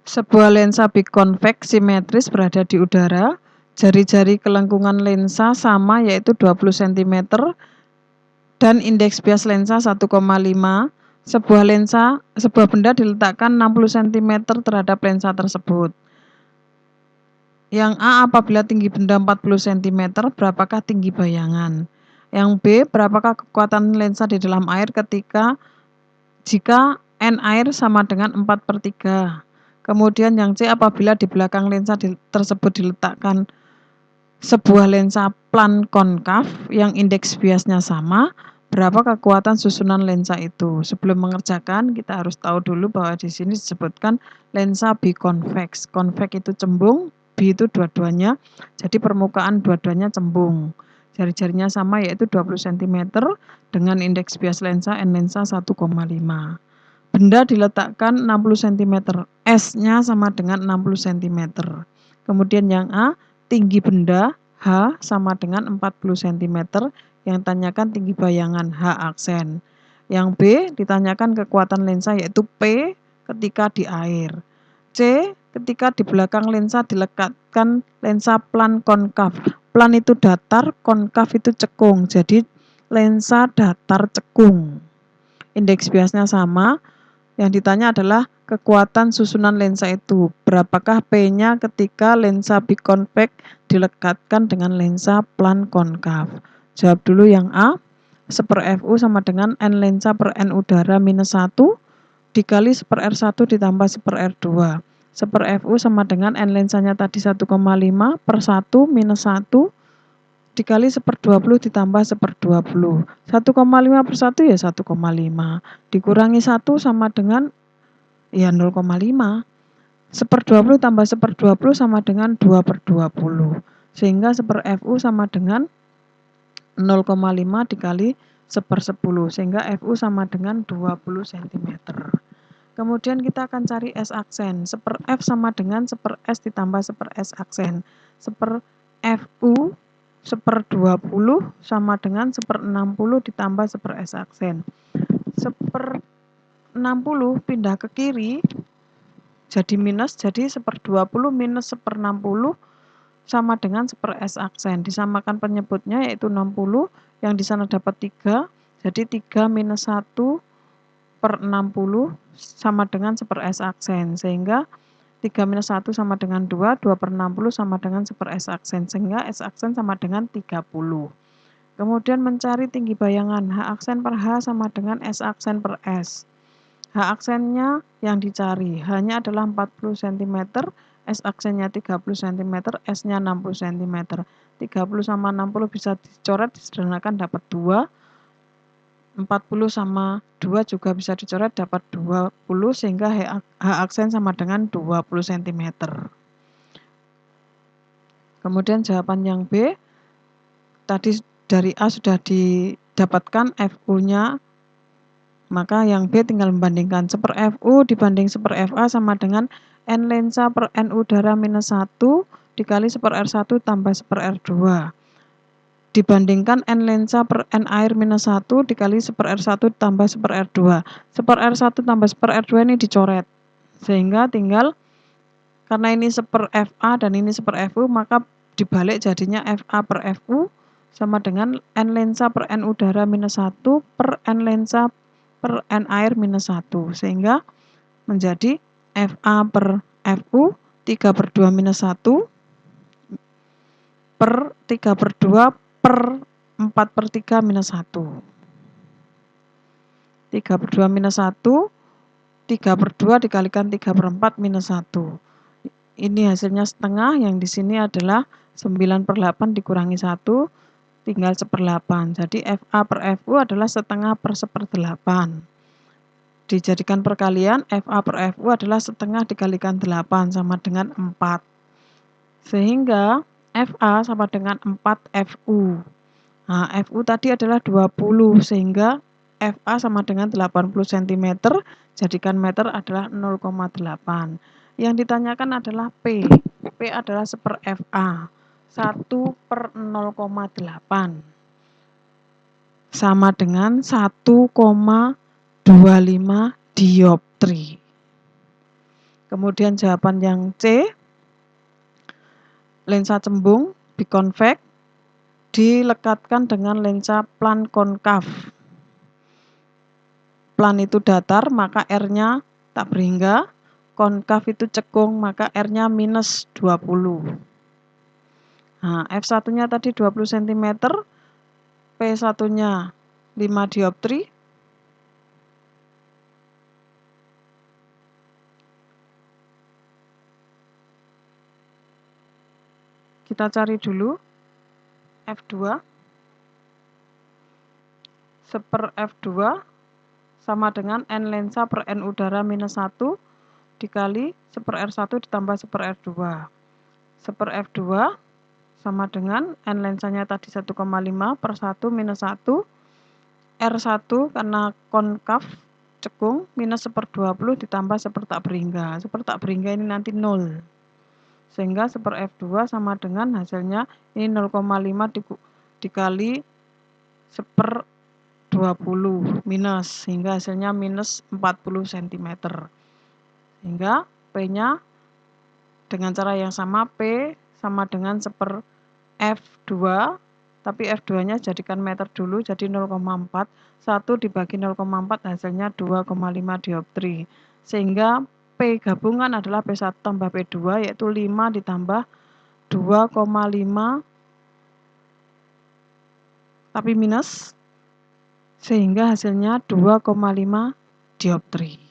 Sebuah lensa bikonveks simetris berada di udara. Jari-jari kelengkungan lensa sama yaitu 20 cm dan indeks bias lensa 1,5. Sebuah benda diletakkan 60 cm terhadap lensa tersebut. Yang A, apabila tinggi benda 40 cm, berapakah tinggi bayangan? Yang B, berapakah kekuatan lensa di dalam air jika N air sama dengan 4/3? Kemudian yang C, apabila di belakang lensa tersebut diletakkan sebuah lensa plan konkav yang indeks biasnya sama, berapa kekuatan susunan lensa itu? Sebelum mengerjakan, kita harus tahu dulu bahwa di sini disebutkan lensa bikonveks. Konveks itu cembung, bi itu dua-duanya, jadi permukaan dua-duanya cembung. Jari-jarinya sama yaitu 20 cm dengan indeks bias lensa N lensa 1,5. Benda diletakkan 60 cm, S-nya sama dengan 60 cm. Kemudian yang A, tinggi benda H sama dengan 40 cm, yang tanyakan tinggi bayangan H aksen. Yang B, ditanyakan kekuatan lensa yaitu P ketika di air. C, ketika di belakang lensa dilekatkan lensa plan konkav. Plan itu datar, konkav itu cekung, jadi lensa datar cekung. Indeks biasnya sama. Yang ditanya adalah kekuatan susunan lensa itu. Berapakah P-nya ketika lensa bikonveks dilekatkan dengan lensa plan konkav? Jawab dulu yang A. 1/Fu sama dengan N lensa per N udara minus 1 dikali 1/R1 ditambah 1/R2. 1/Fu sama dengan N lensanya tadi 1,5 per 1 minus 1 dikali 1/20 ditambah 1/20. 1,5 per 1 ya 1,5. Dikurangi 1 sama dengan ya 0,5. 1/20 tambah 1/20 sama dengan 2/20. Sehingga 1/Fu sama dengan 0,5 dikali 1/10. Sehingga Fu sama dengan 20 cm. Kemudian kita akan cari S aksen. 1/F sama dengan 1/S ditambah 1/S aksen. 1/Fu 1/20 sama dengan 1/60 ditambah 1/S aksen. 1/60 pindah ke kiri jadi minus, jadi 1/20 minus 1/60 sama dengan 1/S aksen. Disamakan penyebutnya yaitu 60, yang di sana dapat 3, jadi 3 minus 1/60 sama dengan 1/S aksen. Sehingga 3 minus 1 sama dengan 2, 2/60 sama dengan 1/S aksen, sehingga S aksen sama dengan 30. Kemudian mencari tinggi bayangan, H aksen per H sama dengan S aksen per S. H aksennya yang dicari, H-nya adalah 40 cm, S aksennya 30 cm, S-nya 60 cm. 30 sama 60 bisa dicoret, disederhanakan dapat 2. 40 sama 2 juga bisa dicoret dapat 20, sehingga H aksen sama dengan 20 cm. Kemudian jawaban yang B, tadi dari A sudah didapatkan Fu-nya, maka yang B tinggal membandingkan 1/Fu dibanding 1/Fa sama dengan N lensa per N udara minus 1 dikali 1/R1 tambah 1/R2. Dibandingkan N lensa per N air minus 1 dikali 1/R1 tambah 1/R2. 1/R1 tambah 1/R2 ini dicoret. Sehingga tinggal, karena ini 1/Fa dan ini 1/Fu, maka dibalik jadinya Fa per Fu sama dengan N lensa per N udara minus 1 per N lensa per N air minus 1. Sehingga menjadi Fa per Fu 3/2 minus 1 per 3/2 per 4/3 minus 1. 3/2 minus 1, 3/2 dikalikan 3/4 minus 1. Ini hasilnya setengah, yang di sini adalah 9/8 dikurangi 1, tinggal 1/8. Jadi Fa per Fu adalah setengah per 1/8. Dijadikan perkalian, Fa per Fu adalah setengah dikalikan 8 sama dengan 4. Sehingga Fa sama dengan 4 Fu. Nah, Fu tadi adalah 20, sehingga Fa sama dengan 80 cm, jadikan meter adalah 0,8. Yang ditanyakan adalah P. P adalah 1/Fa. 1/0,8 sama dengan 1,25 dioptri. Kemudian jawaban yang C, lensa cembung bikonveks dilekatkan dengan lensa plan konkav. Plan itu datar, maka R-nya tak berhingga. Konkav itu cekung, maka R-nya minus 20. Nah, F1-nya tadi 20 cm, P1-nya 5 dioptri. Kita cari dulu F2. Seper F2 sama dengan N lensa per N udara minus 1 dikali seper R1 ditambah seper R2. Seper F2 sama dengan N lensanya tadi 1,5 per 1 minus 1. R1 karena konkav cekung minus seper 20 ditambah seper tak berhingga. Seper tak berhingga ini nanti 0. Sehingga seper F2 sama dengan hasilnya ini 0,5 dikali seper 20 minus, sehingga hasilnya minus 40 cm. Sehingga P-nya dengan cara yang sama, P sama dengan seper F2, tapi F2-nya jadikan meter dulu, jadi 0,4. 1 dibagi 0,4 hasilnya 2,5 dioptri. Sehingga P gabungan adalah P1 tambah P2, yaitu 5 ditambah 2,5, tapi minus, sehingga hasilnya 2,5 dioptri.